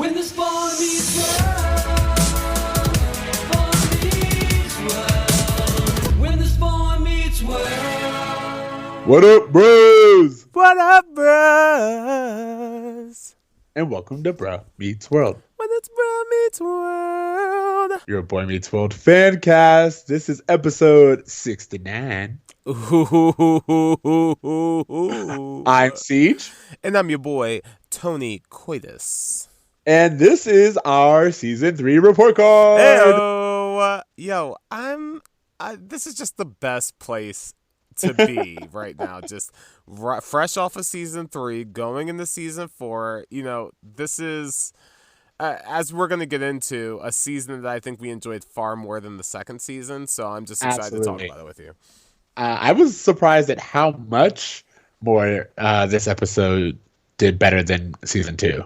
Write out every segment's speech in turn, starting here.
When the spawn meets world, spawn meets world. When the spawn meets world. What up, bros? What up, bros? And welcome to Bro Meets World. When it's Bro Meets World. Your Boy Meets World fan cast. This is episode 69. I'm Siege. And I'm your boy, Tony Coitus. And this is our season 3 report card. Yo, this is just the best place to be right now. Just fresh off of season 3, going into season 4. You know, this is, as we're going to get into, a season that I think we enjoyed far more than the second season. So I'm just excited to talk about it with you. I was surprised at how much more this episode did better than season 2.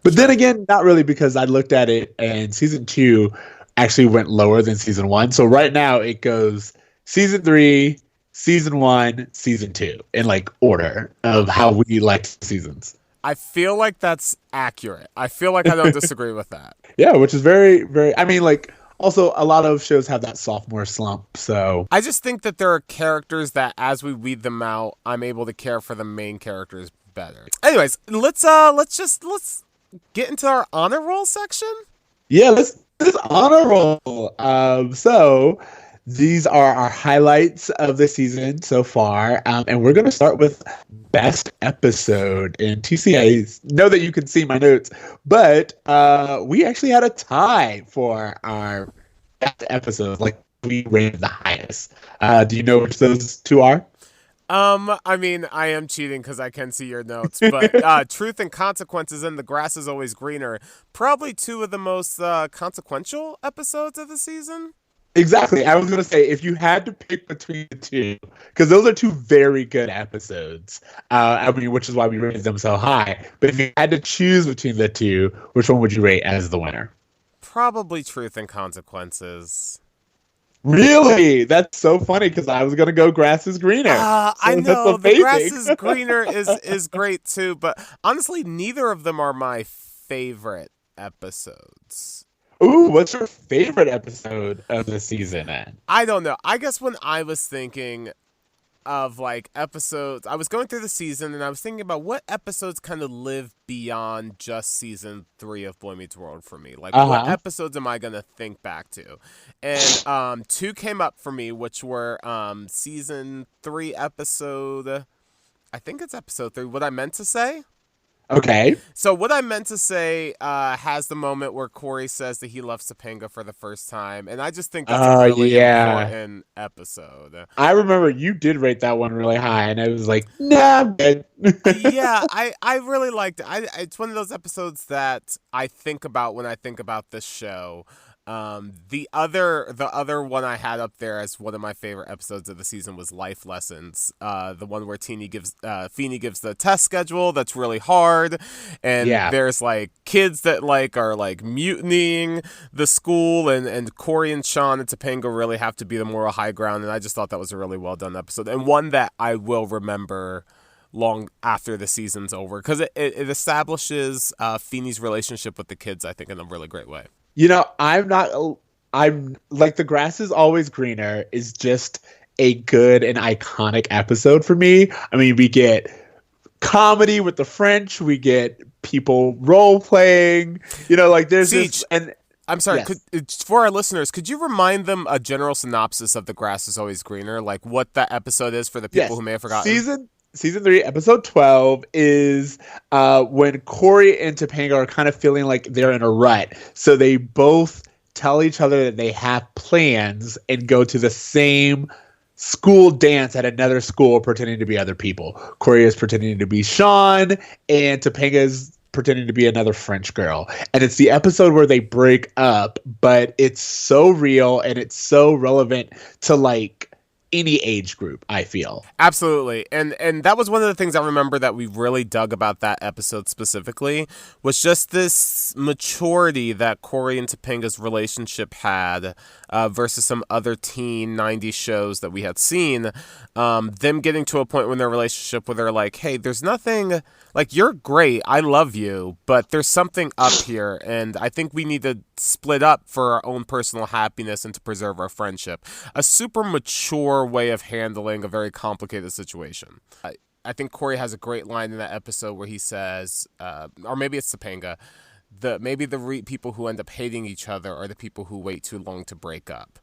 But then again, not really, because I looked at it and season 2 actually went lower than season 1. So right now it goes season 3, season 1, season 2 in like order of how we liked seasons. I feel like that's accurate. I feel like I don't disagree with that. Yeah, which is very, very, I mean, like, also a lot of shows have that sophomore slump, so. I just think that there are characters that as we weed them out, I'm able to care for the main characters better. Anyways, let's get into our honor roll section. Yeah, let's honor roll. So these are our highlights of the season so far, and we're going to start with best episode. And TCA, know that you can see my notes, but we actually had a tie for our best episodes. Like, we rated the highest. Do you know which those two are? I mean, I am cheating because I can see your notes, but Truth and Consequences and The Grass is Always Greener, probably two of the most consequential episodes of the season. Exactly. I was going to say, if you had to pick between the two, because those are two very good episodes, I mean, which is why we rated them so high. But if you had to choose between the two, which one would you rate as the winner? Probably Truth and Consequences. Really? That's so funny, because I was going to go Grass is Greener. I know, The Grass is Greener is great too, but honestly, neither of them are my favorite episodes. Ooh, what's your favorite episode of the season, then? I don't know. I guess when I was thinking of like episodes, I was going through the season and I was thinking about what episodes kind of live beyond just season 3 of Boy Meets World for me. Like, what episodes am I going to think back to? And 2 came up for me, which were season 3 episode, I think it's episode 3, What I Meant to Say. Okay. So What I Meant to Say has the moment where Corey says that he loves Topanga for the first time, and I just think that's a really important episode. I remember you did rate that one really high, and I was like, nah, I'm good. Yeah, I really liked it. It's one of those episodes that I think about when I think about this show. The other one I had up there as one of my favorite episodes of the season was Life Lessons. The one where Feeney gives the test schedule that's really hard, and there's like kids that like are like mutinying the school, and Corey and Sean and Topanga really have to be the moral high ground, and I just thought that was a really well done episode, and one that I will remember long after the season's over, because it establishes Feeney's relationship with the kids, I think, in a really great way. You know, I'm like, The Grass is Always Greener is just a good and iconic episode for me. I mean, we get comedy with the French, we get people role playing, you know, like there's Siege. this, and I'm sorry, yes. For our listeners, could you remind them a general synopsis of The Grass is Always Greener, like what that episode is for the people who may have forgotten? Season 3, episode 12 is when Corey and Topanga are kind of feeling like they're in a rut. So they both tell each other that they have plans and go to the same school dance at another school pretending to be other people. Corey is pretending to be Sean, and Topanga is pretending to be another French girl. And it's the episode where they break up, but it's so real and it's so relevant to like any age group, I feel. Absolutely. And that was one of the things I remember that we really dug about that episode specifically, was just this maturity that Corey and Topanga's relationship had versus some other teen 90s shows that we had seen. Them getting to a point in their relationship where they're like, hey, there's nothing, like, you're great, I love you, but there's something up here, and I think we need to split up for our own personal happiness and to preserve our friendship. A super mature way of handling a very complicated situation. I think Corey has a great line in that episode where he says, or maybe it's Topanga, maybe the people who end up hating each other are the people who wait too long to break up.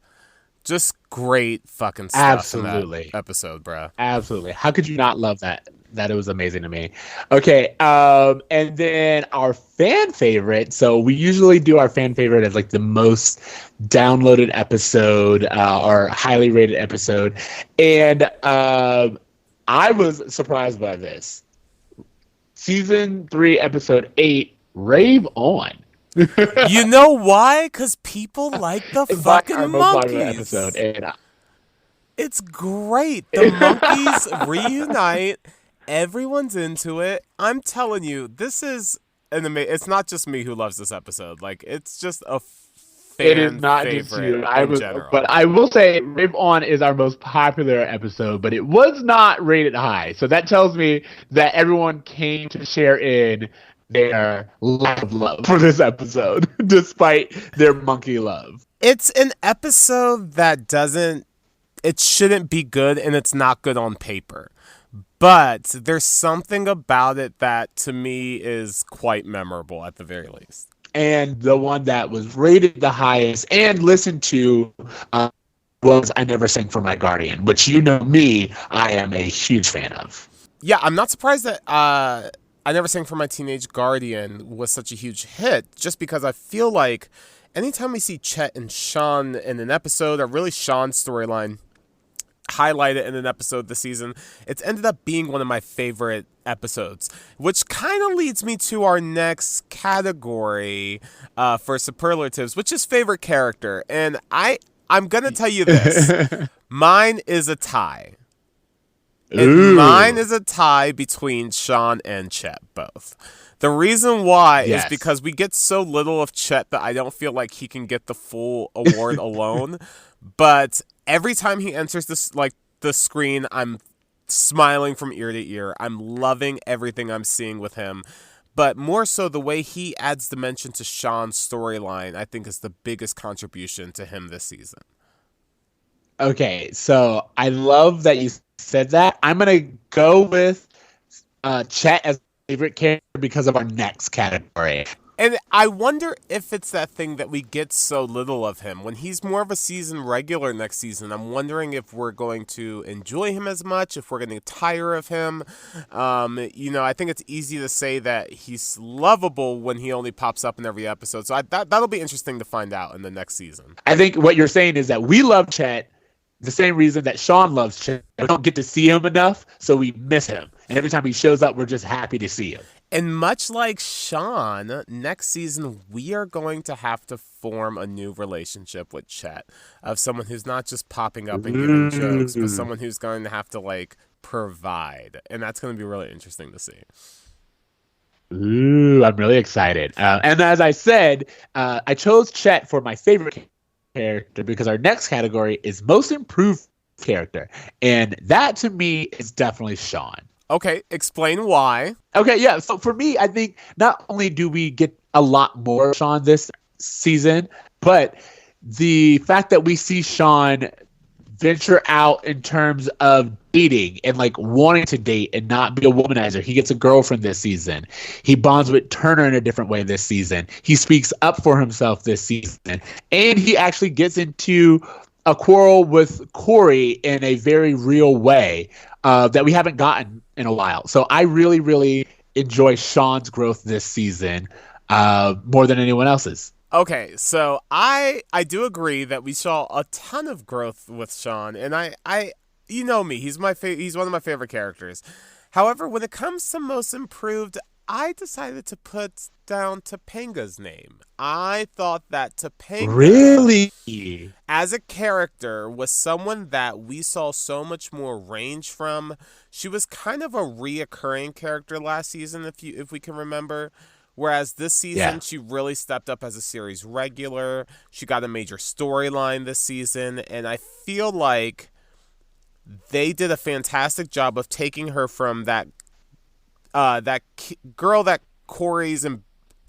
Just great fucking stuff. Absolutely. In that episode, bro. Absolutely. How could you not love that? That it was amazing to me. Okay, and then our fan favorite. So we usually do our fan favorite as like the most downloaded episode or highly rated episode, and I was surprised by this. Season 3, episode 8, Rave On. You know why? Because people like the fucking monkeys. Episode, and it's great. The monkeys reunite. Everyone's into it. I'm telling you, this is an amazing. It's not just me who loves this episode. Like, it's just a fan it is not favorite just you. in general. But I will say, Rave On is our most popular episode, but it was not rated high. So that tells me that everyone came to share in their lack of love for this episode, despite their monkey love. It's an episode that it shouldn't be good, and it's not good on paper. But there's something about it that, to me, is quite memorable at the very least. And the one that was rated the highest and listened to was I Never Sang for My Guardian, which, you know me, I am a huge fan of. Yeah, I'm not surprised that I Never Sang for My Teenage Guardian was such a huge hit, just because I feel like anytime we see Chet and Sean in an episode, or really Sean's storyline highlighted in an episode this season, it's ended up being one of my favorite episodes, which kind of leads me to our next category for superlatives, which is favorite character. And I'm going to tell you this. Mine is a tie. And mine is a tie between Sean and Chet both. The reason why is because we get so little of Chet that I don't feel like he can get the full award alone. But every time he enters the screen, I'm smiling from ear to ear. I'm loving everything I'm seeing with him. But more so, the way he adds dimension to Sean's storyline, I think, is the biggest contribution to him this season. Okay, so I love that you said that. I'm going to go with Chet as favorite character because of our next category. And I wonder if it's that thing that we get so little of him. When he's more of a season regular next season, I'm wondering if we're going to enjoy him as much, if we're going to tire of him. I think it's easy to say that he's lovable when he only pops up in every episode. So that'll be interesting to find out in the next season. I think what you're saying is that we love Chet the same reason that Sean loves Chet. We don't get to see him enough, so we miss him. And every time he shows up, we're just happy to see him. And much like Sean, next season we are going to have to form a new relationship with Chet, of someone who's not just popping up and giving jokes, but someone who's going to have to provide. And that's going to be really interesting to see. Ooh, I'm really excited. And as I said, I chose Chet for my favorite character because our next category is most improved character. And that to me is definitely Sean. Okay, explain why. Okay, yeah. So for me, I think not only do we get a lot more Sean this season, but the fact that we see Sean venture out in terms of dating and wanting to date and not be a womanizer. He gets a girlfriend this season. He bonds with Turner in a different way this season. He speaks up for himself this season. And he actually gets into a quarrel with Corey in a very real way that we haven't gotten in a while. So I really, really enjoy Sean's growth this season more than anyone else's. Okay, so I do agree that we saw a ton of growth with Sean, and I you know me, he's one of my favorite characters. However, when it comes to most improved, I decided to put down Topanga's name. I thought that Topanga, really, as a character, was someone that we saw so much more range from. She was kind of a reoccurring character last season, if we can remember, Whereas this season, Yeah. she really stepped up as a series regular. She got a major storyline this season, and I feel like they did a fantastic job of taking her from that girl that Corey's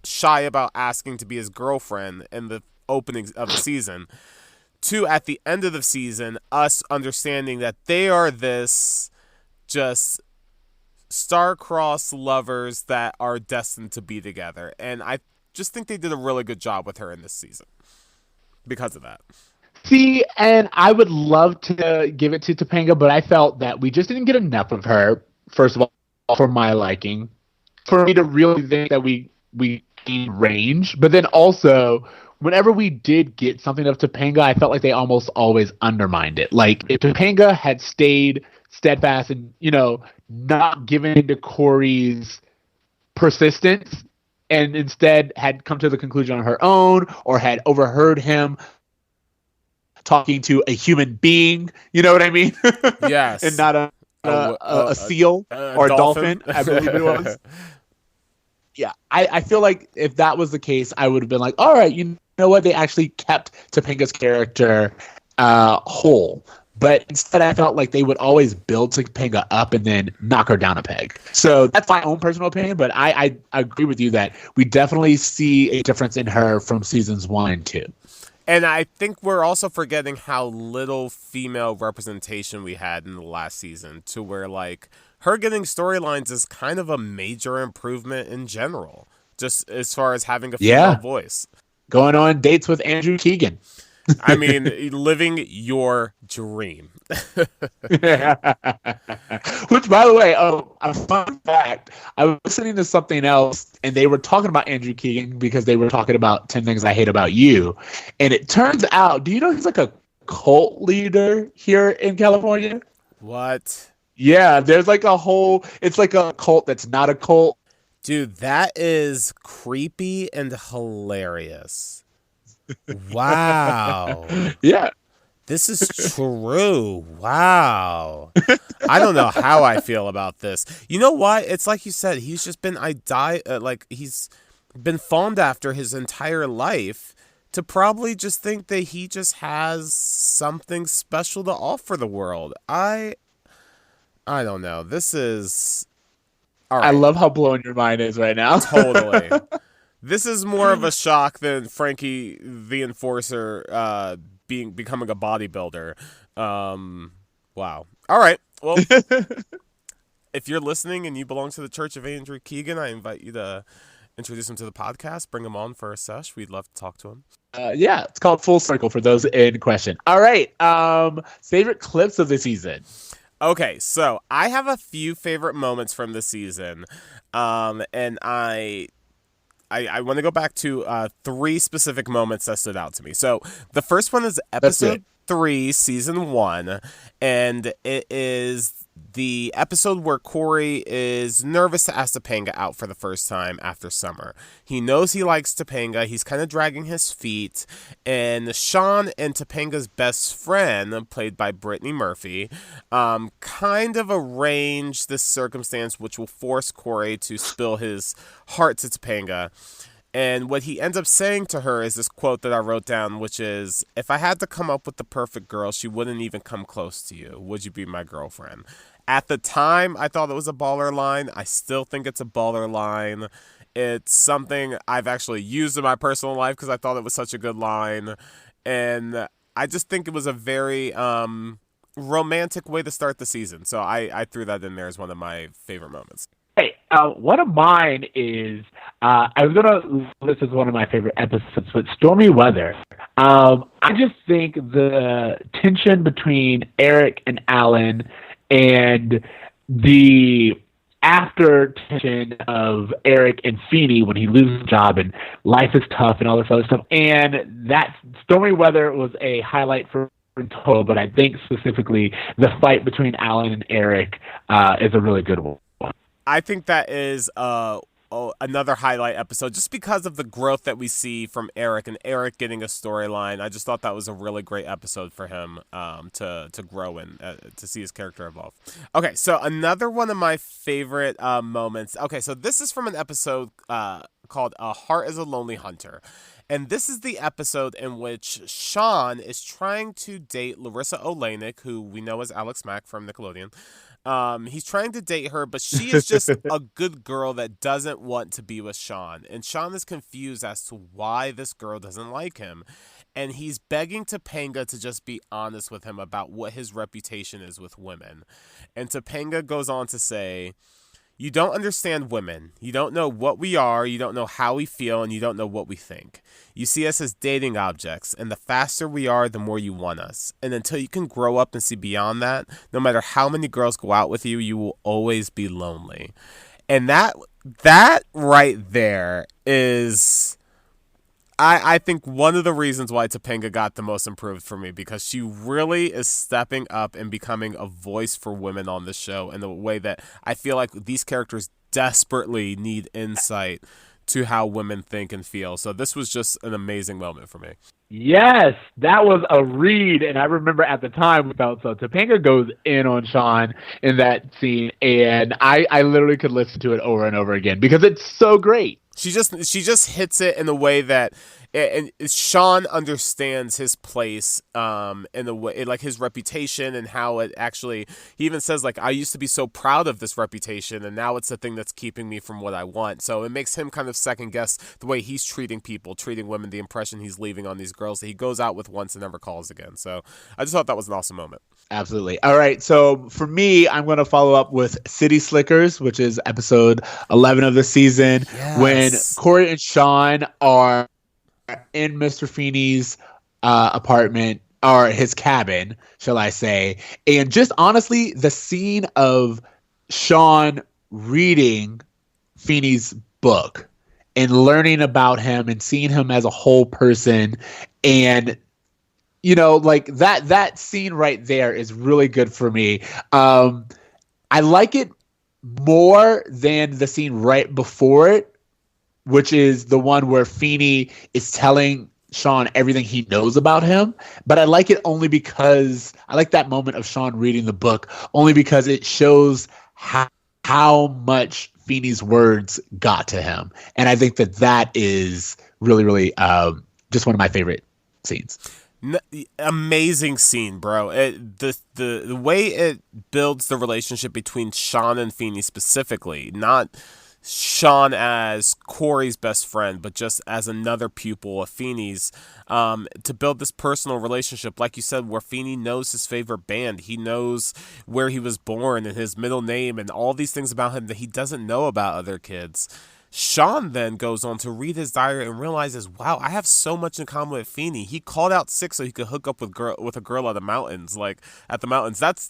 shy about asking to be his girlfriend in the openings of the season to, at the end of the season, us understanding that they are this just star-crossed lovers that are destined to be together. And I just think they did a really good job with her in this season because of that. See, and I would love to give it to Topanga, but I felt that we just didn't get enough of her, first of all, for my liking, for me to really think that we gained range. But then also, whenever we did get something of Topanga, I felt like they almost always undermined it. Like, if Topanga had stayed steadfast and, not given into Corey's persistence and instead had come to the conclusion on her own or had overheard him talking to a human being, you know what I mean? Yes. And not a seal or a dolphin, I believe it was. Yeah, I feel like if that was the case, I would have been like, all right, you know what? They actually kept Topanga's character whole. But instead, I felt like they would always build Topanga up and then knock her down a peg. So that's my own personal opinion, but I agree with you that we definitely see a difference in her from seasons 1 and 2. And I think we're also forgetting how little female representation we had in the last season, to where, like, her getting storylines is kind of a major improvement in general, just as far as having a female voice. Going on dates with Andrew Keegan. I mean, living your dream. Which, by the way, a fun fact, I was listening to something else, and they were talking about Andrew Keegan because they were talking about 10 Things I Hate About You. And it turns out, do you know he's like a cult leader here in California? What? Yeah, there's like it's like a cult that's not a cult. Dude, that is creepy and hilarious. Wow. Yeah. This is true. Wow. I don't know how I feel about this. You know what? It's like you said, he's just been he's been fawned after his entire life to probably just think that he just has something special to offer the world. I don't know. This is all right. I love how blown your mind is right now. Totally. This is more of a shock than Frankie the Enforcer becoming a bodybuilder. Wow. All right. Well, if you're listening and you belong to the Church of Andrew Keegan, I invite you to introduce him to the podcast. Bring him on for a sesh. We'd love to talk to him. Yeah, it's called Full Circle for those in question. All right. Favorite clips of the season. Okay, so I have a few favorite moments from the season, and I want to go back to 3 specific moments that stood out to me. So the first one is episode 3, season 1, and it is the episode where Corey is nervous to ask Topanga out for the first time after summer. He knows he likes Topanga. He's kind of dragging his feet, and Sean and Topanga's best friend, played by Brittany Murphy, kind of arrange this circumstance which will force Corey to spill his heart to Topanga. And what he ends up saying to her is this quote that I wrote down, which is, "If I had to come up with the perfect girl, she wouldn't even come close to you. Would you be my girlfriend?" At the time, I thought it was a baller line. I still think it's a baller line. It's something I've actually used in my personal life because I thought it was such a good line. And I just think it was a very romantic way to start the season. So I threw that in there as one of my favorite moments. Hey, one of mine is, I was going to list as one of my favorite episodes, but Stormy Weather. I just think the tension between Eric and Alan and the after tension of Eric and Feeney when he loses his job and life is tough and all this other stuff. And that Stormy Weather was a highlight for in total, but I think specifically the fight between Alan and Eric is a really good one. I think that is another highlight episode just because of the growth that we see from Eric and Eric getting a storyline. I just thought that was a really great episode for him to grow in, to see his character evolve. Okay, so another one of my favorite moments. Okay, so this is from an episode called A Heart is a Lonely Hunter. And this is the episode in which Sean is trying to date Larissa Olenek, who we know as Alex Mack from Nickelodeon. He's trying to date her, but she is just a good girl that doesn't want to be with Sean. And Sean is confused as to why this girl doesn't like him. And he's begging Topanga to just be honest with him about what his reputation is with women. And Topanga goes on to say, "You don't understand women. You don't know what we are, you don't know how we feel, and you don't know what we think. You see us as dating objects, and the faster we are, the more you want us. And until you can grow up and see beyond that, no matter how many girls go out with you, you will always be lonely." And that right there is, I think, one of the reasons why Topanga got the most improved for me, because she really is stepping up and becoming a voice for women on the show in a way that I feel like these characters desperately need insight to how women think and feel. So this was just an amazing moment for me. Yes, that was a read, and I remember at the time we felt so. Topanga goes in on Sean in that scene, and I literally could listen to it over and over again because it's so great. She just hits it in a way that, and Sean understands his place in the way, like his reputation and how it actually, he even says, like, I used to be so proud of this reputation and now it's the thing that's keeping me from what I want. So it makes him kind of second guess the way he's treating people, treating women, the impression he's leaving on these girls that he goes out with once and never calls again. So I just thought that was an awesome moment. Absolutely. All right. So for me, I'm going to follow up with City Slickers, which is episode 11 of the season, when Corey and Sean are in Mr. Feeney's apartment, or his cabin, shall I say. And just honestly, the scene of Sean reading Feeney's book and learning about him and seeing him as a whole person, and you know, like that scene right there is really good for me. I like it more than the scene right before it, which is the one where Feeney is telling Sean everything he knows about him. But I like it only because I like that moment of Sean reading the book only because it shows how much Feeney's words got to him. And I think that is really, really just one of my favorite scenes. Amazing scene, bro. The way it builds the relationship between Sean and Feeney specifically, not Sean as Corey's best friend, but just as another pupil of Feeney's, to build this personal relationship, like you said, where Feeney knows his favorite band, he knows where he was born and his middle name and all these things about him that he doesn't know about other kids. Sean then goes on to read his diary and realizes, wow, I have so much in common with Feeney. He called out sick so he could hook up with a girl at the mountains.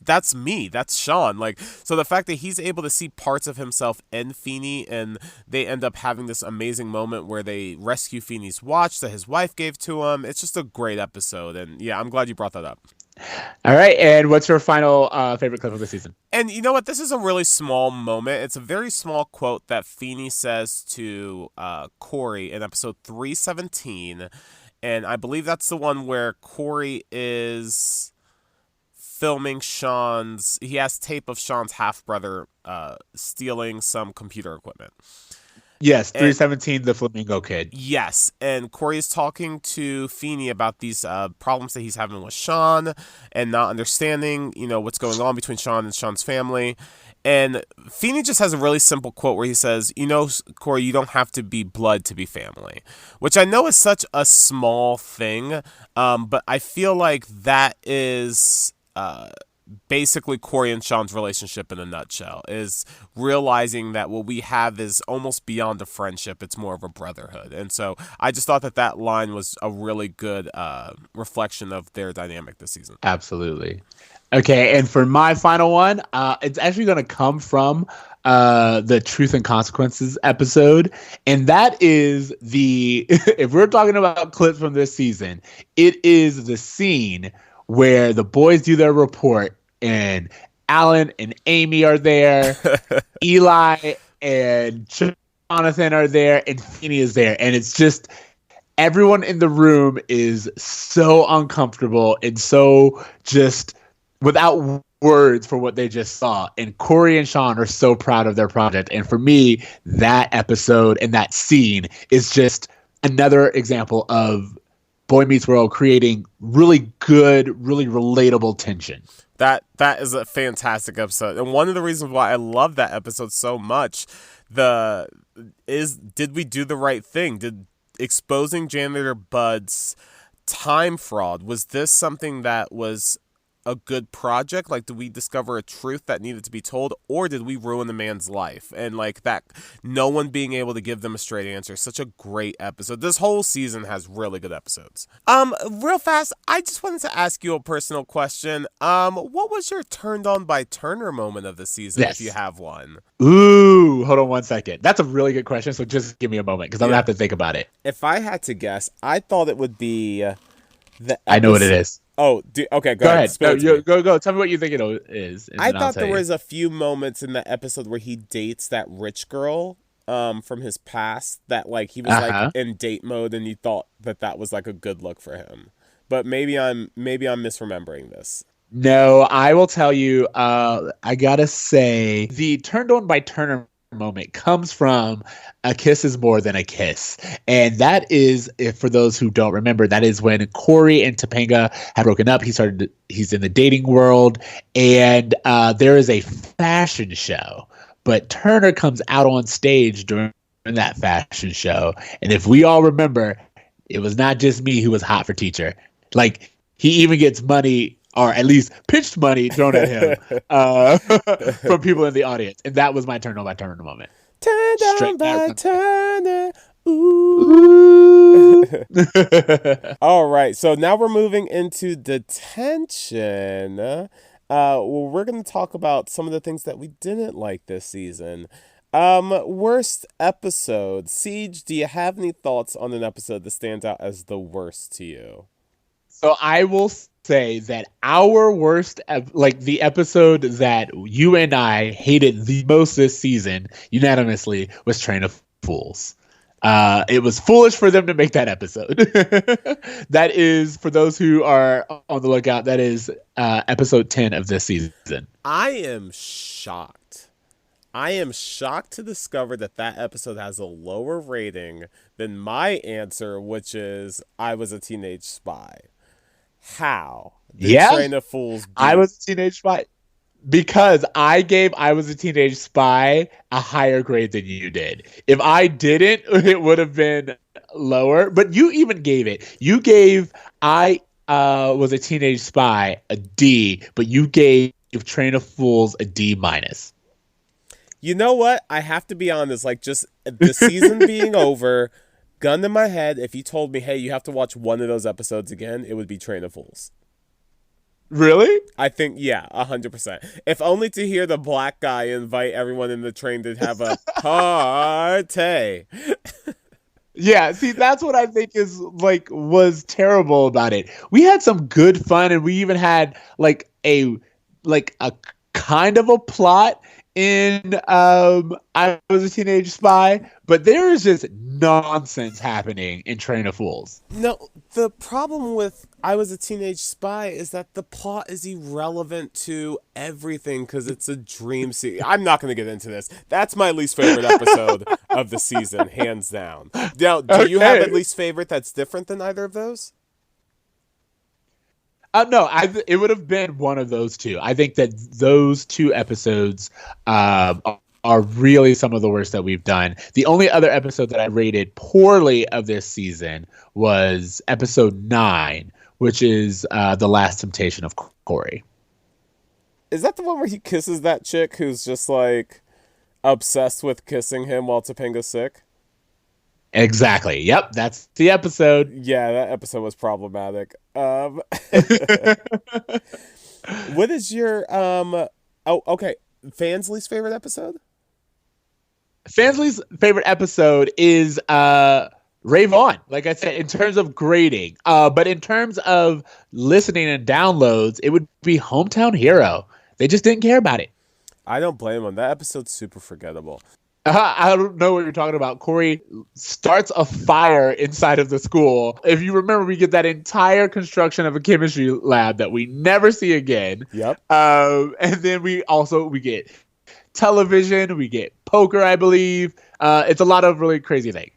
That's me. That's Sean. Like, so the fact that he's able to see parts of himself in Feeney, and they end up having this amazing moment where they rescue Feeney's watch that his wife gave to him. It's just a great episode. And yeah, I'm glad you brought that up. All right, and what's your final favorite clip of the season? And you know what? This is a really small moment. It's a very small quote that Feeney says to Corey in episode 317. And I believe that's the one where Corey is filming he has tape of Sean's half-brother stealing some computer equipment. Yes, 317, the Flamingo Kid. Yes, and Corey is talking to Feeney about these problems that he's having with Sean and not understanding, what's going on between Sean and Sean's family. And Feeney just has a really simple quote where he says, Corey, you don't have to be blood to be family, which I know is such a small thing, but I feel like that is basically Corey and Sean's relationship in a nutshell, is realizing that what we have is almost beyond a friendship. It's more of a brotherhood. And so I just thought that line was a really good reflection of their dynamic this season. Absolutely. Okay, and for my final one, it's actually going to come from the Truth and Consequences episode, and that is if we're talking about clips from this season, it is the scene where the boys do their report and Alan and Amy are there, Eli and Jonathan are there, and Feeney is there. And it's just everyone in the room is so uncomfortable and so just without words for what they just saw. And Corey and Sean are so proud of their project. And for me, that episode and that scene is just another example of Boy Meets World creating really good, really relatable tension. That is a fantastic episode, and one of the reasons why I love that episode so much, did we do the right thing? Did exposing Janitor Bud's time fraud, was this something that was a good project? Like, did we discover a truth that needed to be told, or did we ruin the man's life? And like that, no one being able to give them a straight answer. Such a great episode. This whole season has really good episodes. Real fast, I just wanted to ask you a personal question. What was your turned on by Turner moment of the season, Yes. if you have one? Ooh, hold on one second. That's a really good question. So just give me a moment because I'm gonna have to think about it. If I had to guess, I thought it would be I know what it is. Oh, okay, Go ahead. Spill No, it to me. go. Tell me what you think it is. And I then I'll thought tell there you. was a few moments in the episode where he dates that rich girl from his past that like he was like in date mode, and you thought that was like a good look for him. But maybe I'm misremembering this. No, I will tell you. I gotta say, the turned on by Turner moment comes from A Kiss Is More Than a Kiss, and that is, if for those who don't remember, that is when Corey and Topanga had broken up. He's in the dating world, and there is a fashion show, but Turner comes out on stage during that fashion show, and if we all remember, it was not just me who was hot for teacher. Like, he even gets money, or at least pitched money, thrown at him from people in the audience. And that was my turn on by Turner moment. Turned on Straight by back. Turner. Ooh. All right, so now we're moving into detention. Well, we're going to talk about some of the things that we didn't like this season. Worst episode. Siege, do you have any thoughts on an episode that stands out as the worst to you? So I will say that our worst, like the episode that you and I hated the most this season, unanimously, was Train of Fools. It was foolish for them to make that episode. That is, for those who are on the lookout, that is episode 10 of this season. I am shocked. I am shocked to discover that episode has a lower rating than my answer, which is I Was a Teenage Spy. How did Train of Fools beat? I Was a Teenage Spy because I gave I Was a Teenage Spy a higher grade than you did. If I didn't, it would have been lower. But you even gave it. You gave I Was a Teenage Spy a D, but you gave Train of Fools a D minus. You know what? I have to be honest. Like, just the season being over, gun to my head, if you told me, hey, you have to watch one of those episodes again, it would be Train of Fools. Really? I think, yeah, 100%. If only to hear the black guy invite everyone in the train to have a party. Yeah, see, that's what I think was terrible about it. We had some good fun, and we even had like a kind of a plot in I Was a Teenage Spy, but there is just nonsense happening in Train of Fools. No, the problem with I Was a Teenage Spy is that the plot is irrelevant to everything because it's a dream sequence. I'm not going to get into this. That's my least favorite episode of the season, hands down. Now, do you have a least favorite that's different than either of those? No, it would have been one of those two. I think that those two episodes are really some of the worst that we've done. The only other episode that I rated poorly of this season was episode 9, which is The Last Temptation of Corey. Is that the one where he kisses that chick who's just like obsessed with kissing him while Topanga's sick? Exactly. Yep, that's the episode. Yeah, that episode was problematic. What is your Fans' least favorite episode? Fansley's favorite episode is Ray Vaughn, like I said, in terms of grading. But in terms of listening and downloads, it would be Hometown Hero. They just didn't care about it. I don't blame him. That episode's super forgettable. I don't know what you're talking about. Corey starts a fire inside of the school. If you remember, we get that entire construction of a chemistry lab that we never see again. Yep. And then we get television, we get poker, I believe. It's a lot of really crazy things.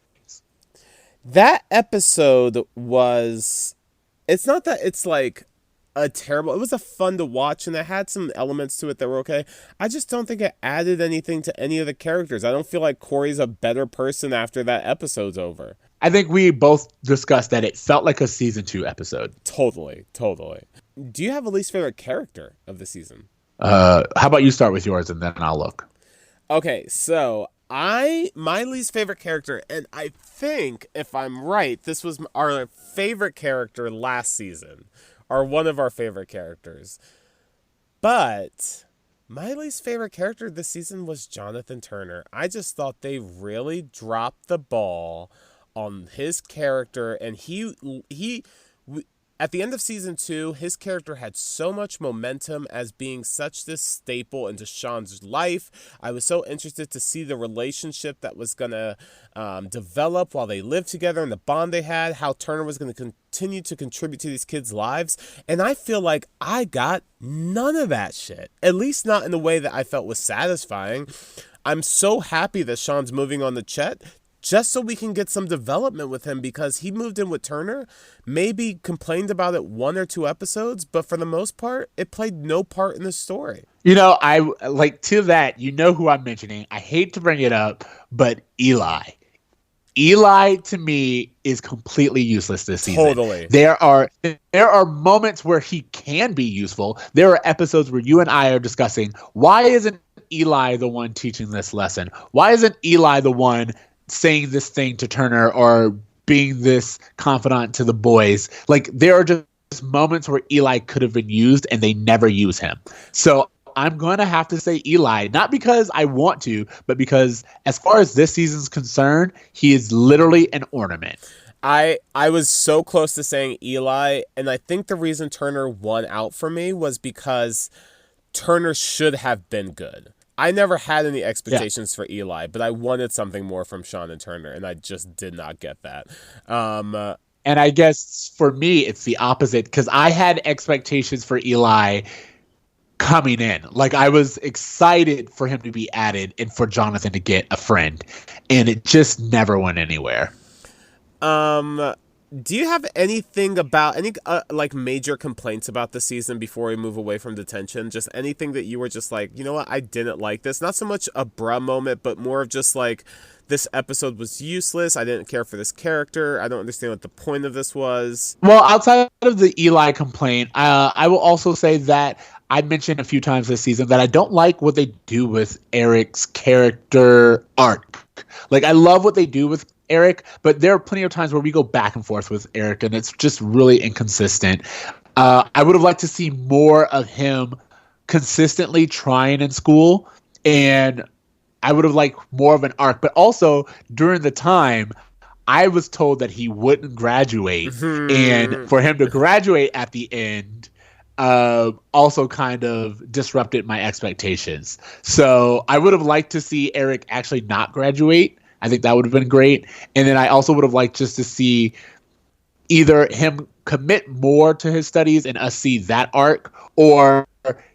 That episode was, it's not that it's like a terrible, it was a fun to watch and it had some elements to it that were okay. I just don't think it added anything to any of the characters. I don't feel like Corey's a better person after that episode's over. I think we both discussed that it felt like a season 2 episode. Totally. Do you have a least favorite character of the season? How about you start with yours and then I'll look. Okay, so my least favorite character, and I think if I'm right, this was our favorite character last season, or one of our favorite characters. But my least favorite character this season was Jonathan Turner. I just thought they really dropped the ball on his character, and he at the end of season 2, his character had so much momentum as being such this staple into Sean's life. I was so interested to see the relationship that was going to develop while they lived together and the bond they had, how Turner was going to continue to contribute to these kids' lives. And I feel like I got none of that shit, at least not in the way that I felt was satisfying. I'm so happy that Sean's moving on to Chet, just so we can get some development with him, because he moved in with Turner, maybe complained about it 1 or 2 episodes, but for the most part, it played no part in the story. You know, I like to that, you know who I'm mentioning. I hate to bring it up, but Eli. Eli to me is completely useless this season. Totally. There are moments where he can be useful. There are episodes where you and I are discussing, why isn't Eli the one teaching this lesson? Why isn't Eli the one saying this thing to Turner or being this confidant to the boys? Like, there are just moments where Eli could have been used and they never use him. So I'm going to have to say Eli, not because I want to, but because as far as this season's concerned, he is literally an ornament. I was so close to saying Eli, and I think the reason Turner won out for me was because Turner should have been good. I never had any expectations for Eli, but I wanted something more from Sean and Turner, and I just did not get that. And I guess for me, it's the opposite, because I had expectations for Eli coming in. Like, I was excited for him to be added and for Jonathan to get a friend, and it just never went anywhere. Do you have anything about any like major complaints about the season before we move away from detention? Just anything that you were just like, you know what, I didn't like this. Not so much a bruh moment, but more of just like, this episode was useless. I didn't care for this character. I don't understand what the point of this was. Well, outside of the Eli complaint, I will also say that I mentioned a few times this season that I don't like what they do with Eric's character arc. Like, I love what they do with Eric, but there are plenty of times where we go back and forth with Eric, and it's just really inconsistent. I would have liked to see more of him consistently trying in school, and I would have liked more of an arc. But also, during the time, I was told that he wouldn't graduate, and for him to graduate at the end also kind of disrupted my expectations. So I would have liked to see Eric actually not graduate. I think that would have been great. And then I also would have liked just to see either him commit more to his studies and us see that arc, or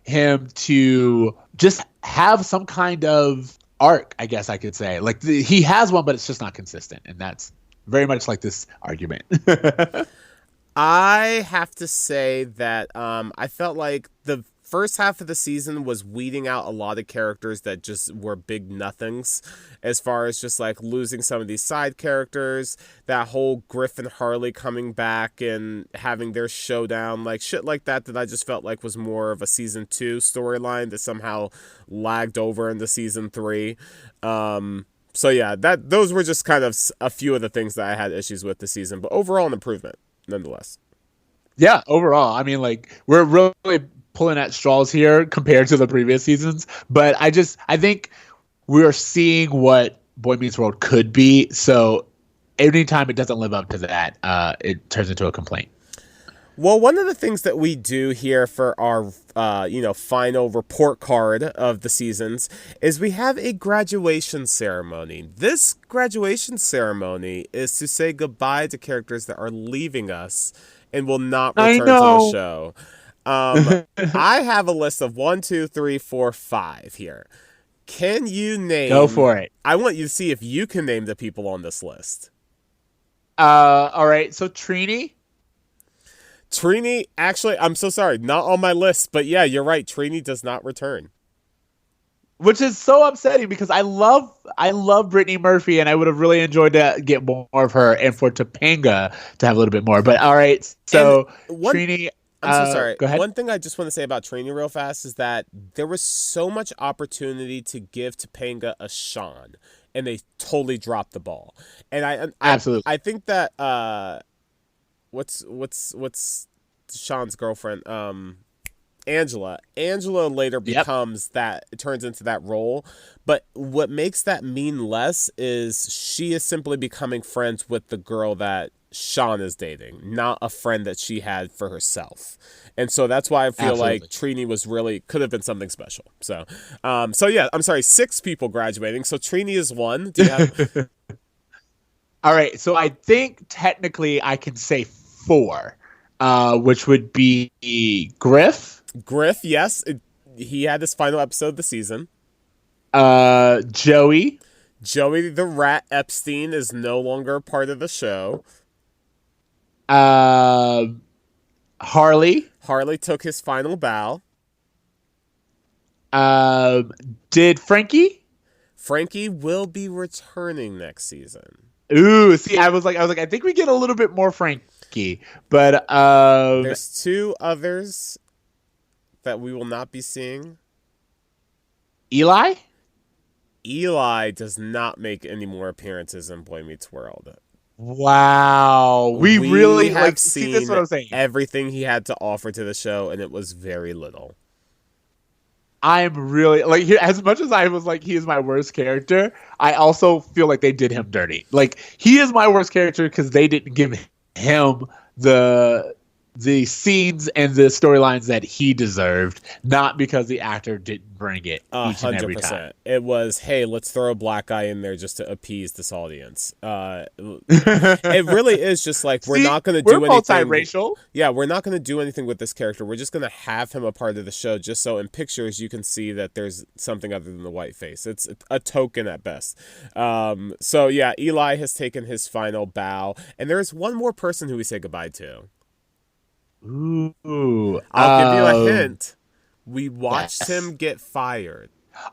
him to just have some kind of arc, I guess I could say. Like, he has one, but it's just not consistent. And that's very much like this argument. I have to say that I felt like the first half of the season was weeding out a lot of characters that just were big nothings, as far as just like losing some of these side characters, that whole Griff and Harley coming back and having their showdown, like shit like that I just felt like was more of a season 2 storyline that somehow lagged over into season 3. So yeah, those were just kind of a few of the things that I had issues with this season, but overall an improvement nonetheless. Yeah, overall, I mean, like, we're really pulling at straws here compared to the previous seasons, but I think we're seeing what Boy Meets World could be. So anytime it doesn't live up to that, it turns into a complaint. Well, one of the things that we do here for our, final report card of the seasons is we have a graduation ceremony. This graduation ceremony is to say goodbye to characters that are leaving us and will not I return to the know. show. I have a list of 1, 2, 3, 4, 5 here. Can you name? Go for it. I want you to see if you can name the people on this list. All right. So Trini. Trini, actually, I'm so sorry, not on my list, but yeah, you're right. Trini does not return. Which is so upsetting because I love Brittany Murphy and I would have really enjoyed to get more of her and for Topanga to have a little bit more. But all right, so Trini. I'm so sorry. Go ahead. One thing I just want to say about Trini real fast is that there was so much opportunity to give Topanga a Sean, and they totally dropped the ball. And Absolutely. I think that what's Sean's girlfriend? Angela. Angela later becomes that, it turns into that role. But what makes that mean less is she is simply becoming friends with the girl that Sean is dating, not a friend that she had for herself. And so that's why I feel like Trini was could have been something special. So yeah, I'm sorry, 6 people graduating. So Trini is 1. Do you have... All right, so I think technically I can say 4, which would be Griff. Griff, yes. He had his final episode of the season. Joey. Joey the Rat Epstein is no longer a part of the show. Harley. Harley took his final bow. Did Frankie? Frankie will be returning next season. Ooh, see, I was like, I think we get a little bit more Frankie, but there's 2 others that we will not be seeing. Eli? Eli does not make any more appearances in Boy Meets World. Wow, we really have seen seen this. What I'm saying. Everything he had to offer to the show, and it was very little. I'm really like, as much as I was like, he is my worst character, I also feel like they did him dirty. Like, he is my worst character because they didn't give him the scenes and the storylines that he deserved, not because the actor didn't bring it each and every time. It was, hey, let's throw a black guy in there just to appease this audience. It really is just like, we're not going to do anything. We're multiracial. Yeah, we're not going to do anything with this character. We're just going to have him a part of the show just so in pictures you can see that there's something other than the white face. It's a token at best. So yeah, Eli has taken his final bow, and there's one more person who we say goodbye to. Ooh, I'll give you a hint. We watched him get fired.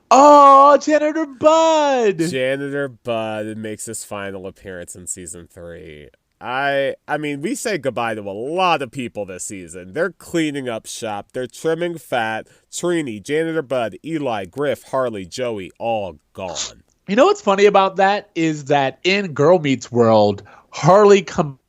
Oh, Janitor Bud! Janitor Bud makes his final appearance in season 3. I mean, we say goodbye to a lot of people this season. They're cleaning up shop. They're trimming fat. Trini, Janitor Bud, Eli, Griff, Harley, Joey, all gone. You know what's funny about that is that in Girl Meets World, Harley comes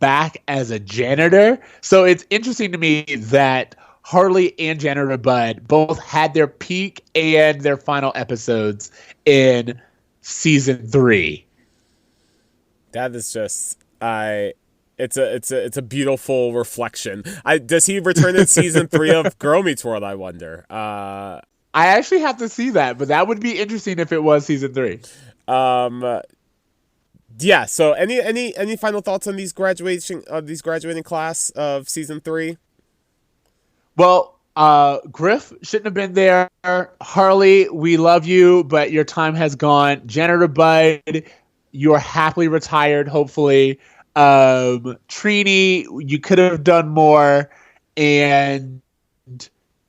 back as a janitor. So it's interesting to me that Harley and Janitor Bud both had their peak and their final episodes in season 3. That is just it's a beautiful reflection. Does he return in season 3 of Girl Meets World, I wonder? I actually have to see that, but that would be interesting if it was season 3. Yeah, so any final thoughts on these graduating class of season 3? Well, Griff shouldn't have been there. Harley, we love you, but your time has gone. Janitor Bud, you're happily retired, hopefully. Trini, you could have done more. And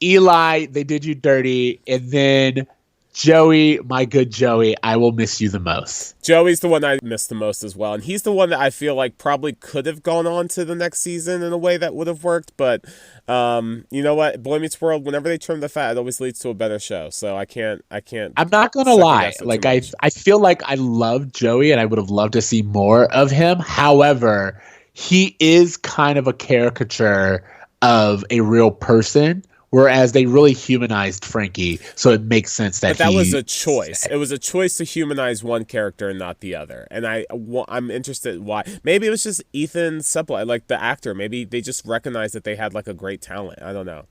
Eli, they did you dirty. And then Joey, my good Joey, I will miss you the most. Joey's the one I miss the most as well. And he's the one that I feel like probably could have gone on to the next season in a way that would have worked. But you know what? Boy Meets World, whenever they trim the fat, it always leads to a better show. So I can't. I'm not going to lie. Like, I feel like I love Joey and I would have loved to see more of him. However, he is kind of a caricature of a real person, whereas they really humanized Frankie, so it makes sense that. But that was a choice. It was a choice to humanize one character and not the other. And I'm interested why. Maybe it was just Ethan Suplee, like the actor. Maybe they just recognized that they had like a great talent. I don't know.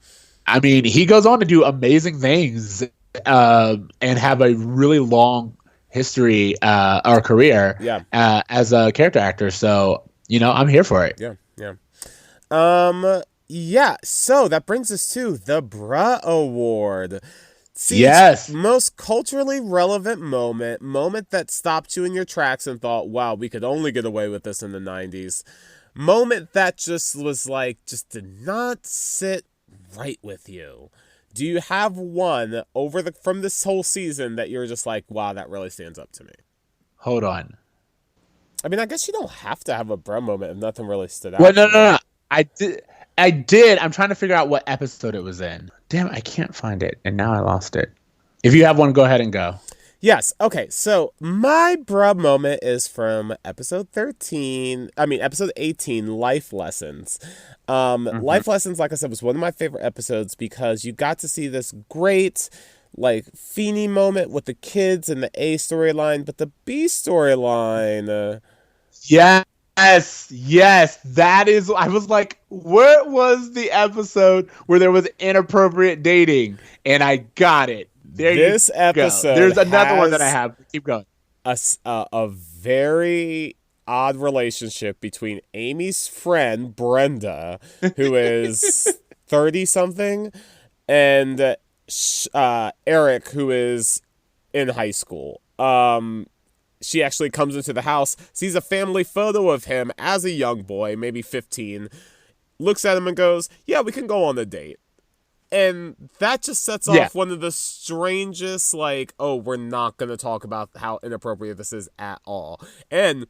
I mean, he goes on to do amazing things and have a really long history or career as a character actor. So, I'm here for it. Yeah. Yeah, so that brings us to the Bruh Award. Yes. Most culturally relevant moment that stopped you in your tracks and thought, wow, we could only get away with this in the 90s. Moment that just was like, just did not sit right with you. Do you have one from this whole season that you're just like, wow, that really stands up to me? Hold on. I mean, I guess you don't have to have a Bruh moment if nothing really stood out. Well, no. I did. I'm trying to figure out what episode it was in. Damn, I can't find it, and now I lost it. If you have one, go ahead and go. Yes. Okay. So my Bruh moment is from episode 18, Life Lessons. Life Lessons, like I said, was one of my favorite episodes because you got to see this great, like, Feeny moment with the kids and the A storyline, but the B storyline. Yes, that is. I was like, where was the episode where there was inappropriate dating? And I got it. This episode. There's another one that I have. Keep going. A very odd relationship between Amy's friend Brenda, who is 30-something, and Eric, who is in high school. She actually comes into the house, sees a family photo of him as a young boy, maybe 15, looks at him and goes, yeah, we can go on a date. And that just sets off one of the strangest, like, oh, we're not going to talk about how inappropriate this is at all. And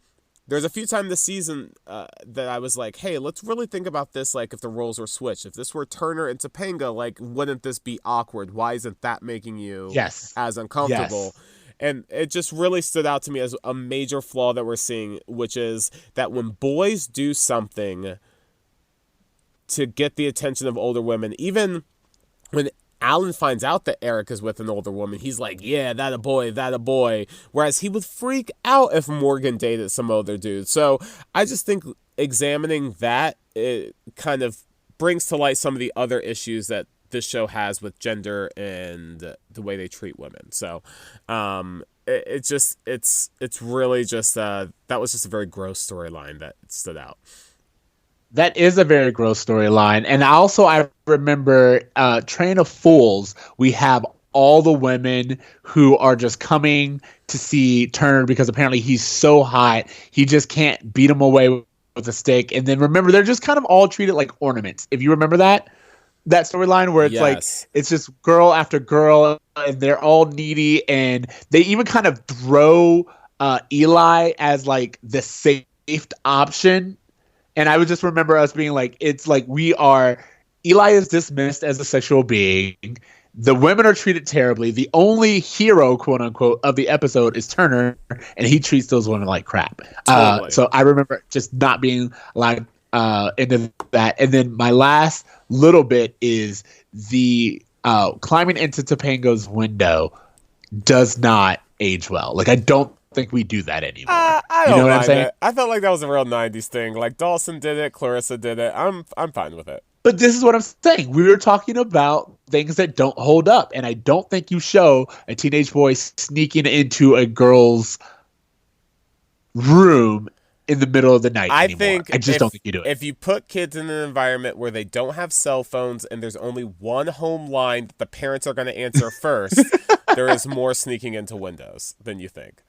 there's a few times this season that I was like, hey, let's really think about this, like, if the roles were switched. If this were Turner and Topanga, like, wouldn't this be awkward? Why isn't that making you as uncomfortable? Yes. And it just really stood out to me as a major flaw that we're seeing, which is that when boys do something to get the attention of older women, even when Alan finds out that Eric is with an older woman, he's like, yeah, that a boy. Whereas he would freak out if Morgan dated some older dude. So I just think examining that, it kind of brings to light some of the other issues that this show has with gender and the way they treat women. So it's really just that was just a very gross storyline that stood out. That is a very gross storyline. And I remember Train of Fools. We have all the women who are just coming to see Turner because apparently he's so hot. He just can't beat them away with a stick. And then remember, they're just kind of all treated like ornaments. If you remember that storyline where it's like, it's just girl after girl and they're all needy. And they even kind of throw Eli as like the safe option. And I would just remember us being like, it's like Eli is dismissed as a sexual being. The women are treated terribly. The only hero, quote unquote, of the episode is Turner, and he treats those women like crap. Totally. So I remember just not being allowed into that. And then my last little bit is the climbing into Topanga's window does not age well. Like, I don't think we do that anymore. I don't know what I'm saying? It. I felt like that was a real 90s thing. Like, Dawson did it, Clarissa did it. I'm fine with it. But this is what I'm saying. We were talking about things that don't hold up, and I don't think you show a teenage boy sneaking into a girl's room in the middle of the night anymore. I just don't think you do it. If you put kids in an environment where they don't have cell phones and there's only one home line that the parents are going to answer first, there is more sneaking into windows than you think.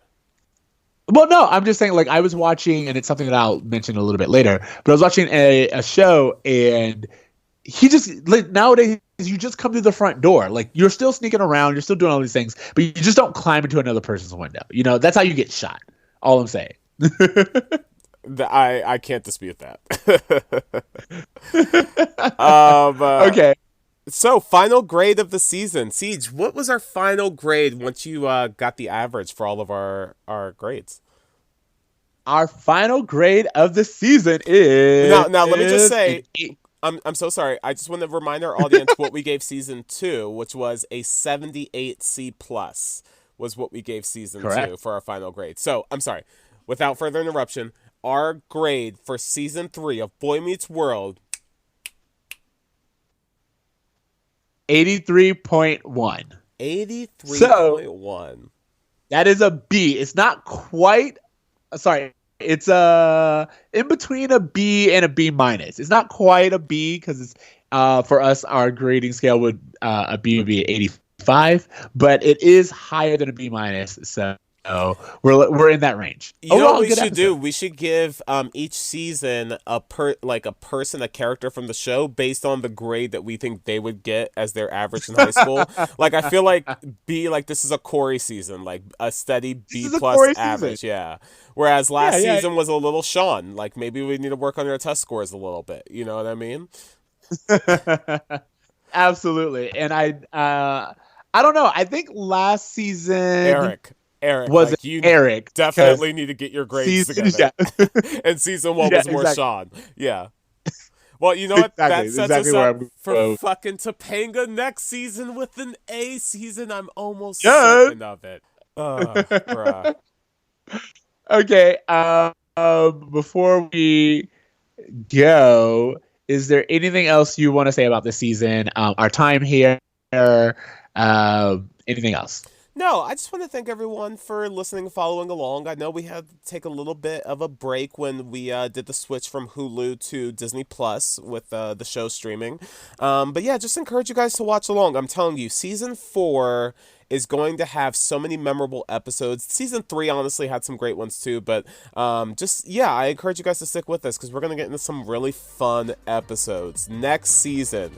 Well, no, I'm just saying, like, I was watching, and it's something that I'll mention a little bit later, but I was watching a show, and he just, like, nowadays, you just come through the front door. Like, you're still sneaking around, you're still doing all these things, but you just don't climb into another person's window. You know, that's how you get shot. All I'm saying. I can't dispute that. Okay. So, final grade of the season. Siege, what was our final grade once you got the average for all of our grades? Our final grade of the season is... Now let me just say, I'm so sorry. I just want to remind our audience what we gave season 2, which was a 78 C plus, was what we gave season 2 Correct. for our final grade. So I'm sorry. Without further interruption, our grade for season 3 of Boy Meets World, 83.1. 83.1. That is a B. It's not quite. Sorry, it's in between a B and a B minus. It's not quite a B because it's for us our grading scale would a B would be 85, but it is higher than a B minus. So we're in that range. You know Overall, what we good should do? episode. We should give each season a person, a character from the show based on the grade that we think they would get as their average in high school. Like I feel like this is a Corey season, like a steady B is a plus Corey average, season. yeah. Whereas last Yeah. season was a little Sean. Like maybe we need to work on our test scores a little bit. You know what I mean? Absolutely, and I don't know. I think last season Eric, was like, you Eric. definitely need to get your grades season, together. yeah. And season 1 Yeah, was more exactly. Sean. Yeah. Well, you know what? Exactly, That sets exactly us where up I'm for going. fucking Topanga next season with an A season. I'm almost Yes. certain of it. Bruh. Okay. Before we go, is there anything else you want to say about this season? Our time here. Anything else? No, I just want to thank everyone for listening and following along. I know we had to take a little bit of a break when we did the switch from Hulu to Disney Plus with the show streaming. But yeah, just encourage you guys to watch along. I'm telling you, season 4 is going to have so many memorable episodes. Season 3 honestly had some great ones too, but I encourage you guys to stick with us because we're going to get into some really fun episodes. Next season,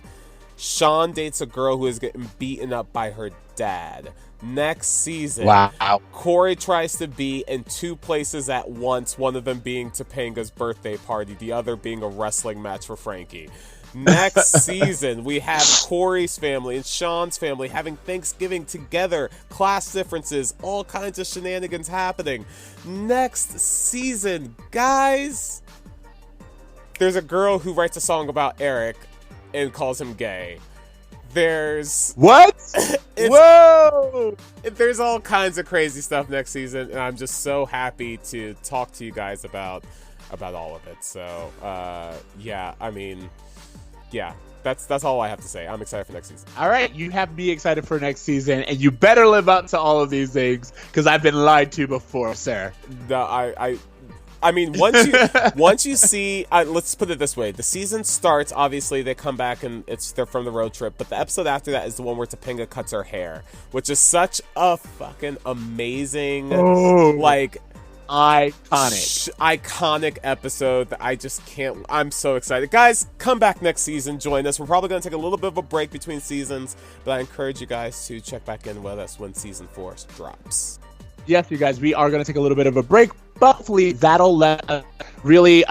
Sean dates a girl who is getting beaten up by her dad. Next season, Wow. Corey tries to be in 2 places at once, one of them being Topanga's birthday party, the other being a wrestling match for Frankie. Next season, we have Corey's family and Sean's family having Thanksgiving together, class differences, all kinds of shenanigans happening. Next season, guys, there's a girl who writes a song about Eric and calls him gay. There's What? It's- Whoa! there's all kinds of crazy stuff next season, and I'm just so happy to talk to you guys about all of it. So that's all I have to say. I'm excited for next season. All right, you have me excited for next season, and you better live up to all of these things because I've been lied to before, sir. No, I mean, once you see, let's put it this way: the season starts. Obviously, they come back and they're from the road trip. But the episode after that is the one where Topanga cuts her hair, which is such a fucking amazing, like iconic episode that I just can't. I'm so excited, guys. Come back next season, join us. We're probably gonna take a little bit of a break between seasons, but I encourage you guys to check back in with us when season 4 drops. Yes, you guys, we are going to take a little bit of a break, but hopefully that'll let us really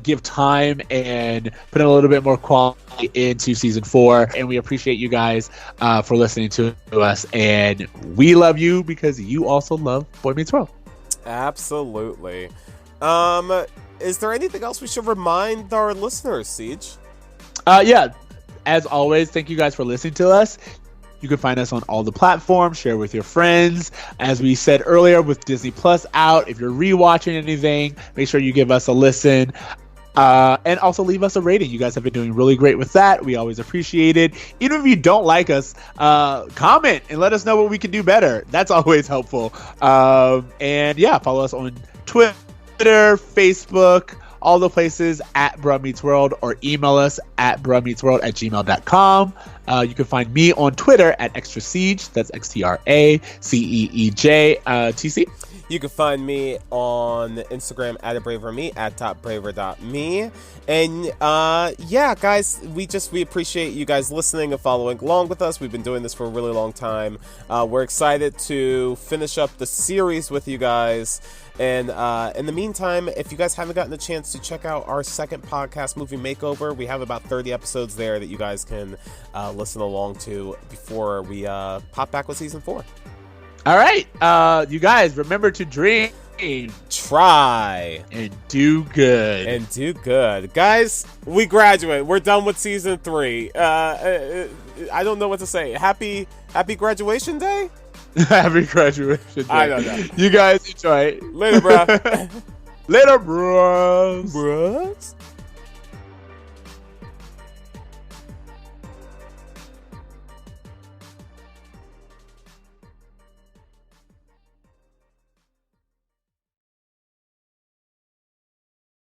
give time and put in a little bit more quality into season 4. And we appreciate you guys for listening to us. And we love you because you also love Boy Meets World. Absolutely. Is there anything else we should remind our listeners, Siege? Yeah, as always, thank you guys for listening to us. You can find us on all the platforms, share with your friends. As we said earlier, with Disney Plus out, if you're rewatching anything, make sure you give us a listen. And also leave us a rating. You guys have been doing really great with that. We always appreciate it. Even if you don't like us, comment and let us know what we can do better. That's always helpful. And yeah, follow us on Twitter, Facebook, all the places at Bruh Meets World, or email us at bruhmeetsworld@gmail.com. You can find me on Twitter at Extra Siege. That's XTRACEEJ TC. You can find me on Instagram at @abraverme, at @braver.me. And yeah, guys, we appreciate you guys listening and following along with us. We've been doing this for a really long time. We're excited to finish up the series with you guys. And in the meantime, if you guys haven't gotten a chance to check out our second podcast, Movie Makeover, we have about 30 episodes there that you guys can listen along to before we pop back with season 4. All right. You guys, remember to drink try and do good. and do good, guys. We graduate. We're done with season 3. I don't know what to say. Happy graduation day. Happy graduation day. I don't know. You guys enjoy. Later, bruh. Later, bros. Bros.